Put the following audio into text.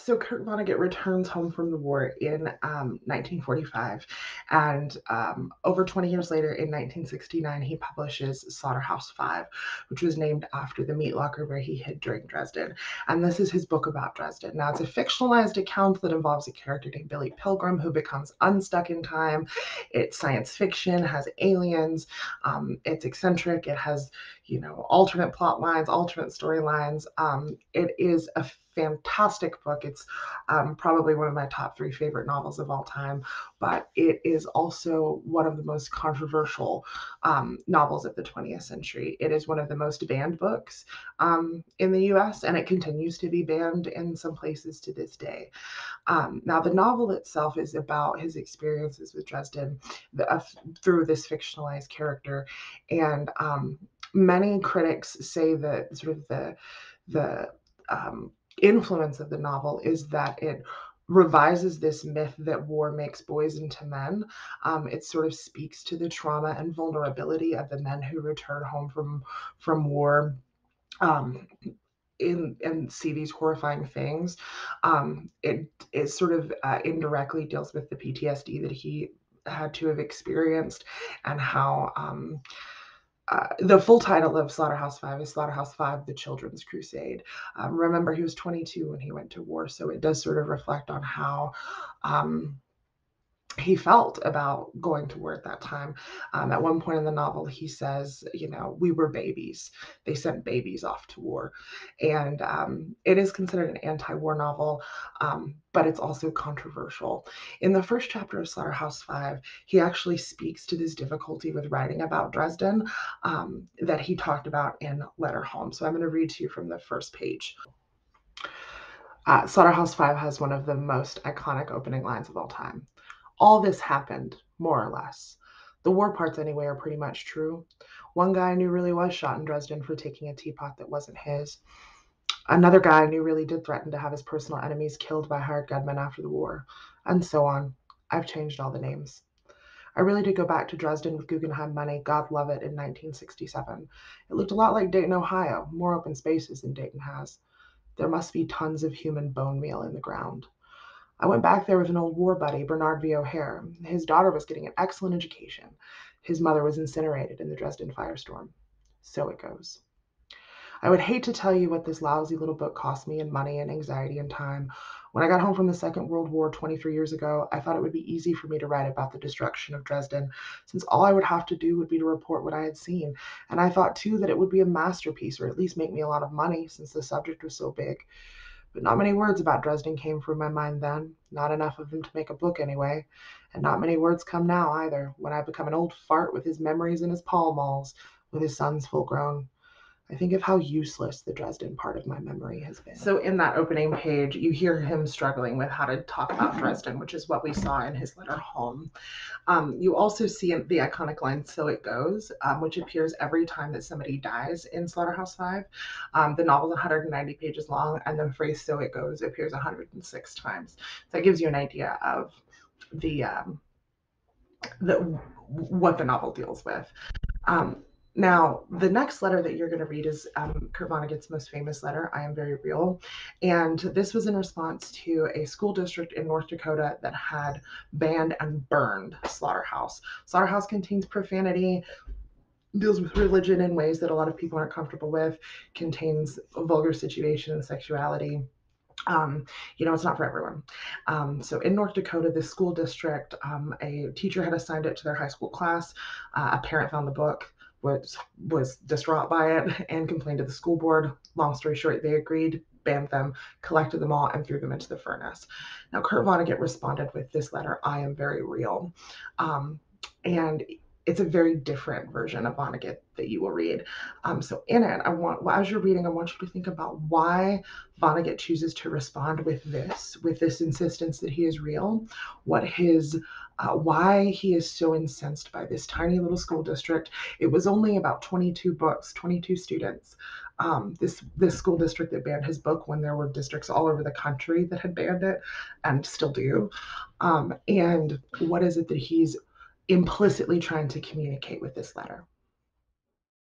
So Kurt Vonnegut returns home from the war in 1945, and over 20 years later, in 1969, he publishes Slaughterhouse-Five, which was named after the meat locker where he hid during Dresden. And this is his book about Dresden. Now, it's a fictionalized account that involves a character named Billy Pilgrim who becomes unstuck in time. It's science fiction, has aliens, it's eccentric, it has alternate plot lines, alternate storylines. It is a fantastic book. It's probably one of my top three favorite novels of all time, but it is also one of the most controversial novels of the 20th century. It is one of the most banned books in the US, and it continues to be banned in some places to this day. Now, the novel itself is about his experiences with Dresden through this fictionalized character, and many critics say that sort of the influence of the novel is that it revises this myth that war makes boys into men. It sort of speaks to the trauma and vulnerability of the men who return home from war. Um, and see these horrifying things. It sort of indirectly deals with the PTSD that he had to have experienced, and how the full title of Slaughterhouse-Five is Slaughterhouse-Five: The Children's Crusade. Remember, he was 22 when he went to war, so it does sort of reflect on how he felt about going to war at that time. At one point in the novel, he says, we were babies. They sent babies off to war. And it is considered an anti-war novel, but it's also controversial. In the first chapter of Slaughterhouse-Five, he actually speaks to this difficulty with writing about Dresden that he talked about in Letter Home. So I'm going to read to you from the first page. Slaughterhouse-Five has one of the most iconic opening lines of all time. All this happened, more or less. The war parts, anyway, are pretty much true. One guy I knew really was shot in Dresden for taking a teapot that wasn't his. Another guy I knew really did threaten to have his personal enemies killed by hired gunmen after the war. And so on. I've changed all the names. I really did go back to Dresden with Guggenheim money, God love it, in 1967. It looked a lot like Dayton, Ohio, more open spaces than Dayton has. There must be tons of human bone meal in the ground. I went back there with an old war buddy, Bernard V. O'Hare. His daughter was getting an excellent education. His mother was incinerated in the Dresden firestorm. So it goes. I would hate to tell you what this lousy little book cost me in money and anxiety and time. When I got home from the Second World War 23 years ago, I thought it would be easy for me to write about the destruction of Dresden, since all I would have to do would be to report what I had seen. And I thought, too, that it would be a masterpiece, or at least make me a lot of money, since the subject was so big. But not many words about Dresden came through my mind then, not enough of them to make a book anyway, and not many words come now either, when I become an old fart with his memories in his Pall Malls, with his sons full grown. I think of how useless the Dresden part of my memory has been. So in that opening page, you hear him struggling with how to talk about Dresden, which is what we saw in his letter home. You also see the iconic line, "So it goes," which appears every time that somebody dies in Slaughterhouse-Five. The novel is 190 pages long, and the phrase "so it goes" appears 106 times. So that gives you an idea of the what the novel deals with. Now, the next letter that you're going to read is Kurt Vonnegut's most famous letter, I Am Very Real. And this was in response to a school district in North Dakota that had banned and burned Slaughterhouse. Slaughterhouse contains profanity, deals with religion in ways that a lot of people aren't comfortable with, contains vulgar situation and sexuality. It's not for everyone. So in North Dakota, this school district, a teacher had assigned it to their high school class. A parent found the book, was distraught by it, and complained to the school board. Long story short, they agreed, banned them, collected them all, and threw them into the furnace. Now, Kurt Vonnegut responded with this letter, "I Am Very Real." And it's a very different version of Vonnegut that you will read. So in it, as you're reading, I want you to think about why Vonnegut chooses to respond with this insistence that he is real, why he is so incensed by this tiny little school district. It was only about 22 books, 22 students. This school district that banned his book, when there were districts all over the country that had banned it and still do. And what is it that he's implicitly trying to communicate with this letter?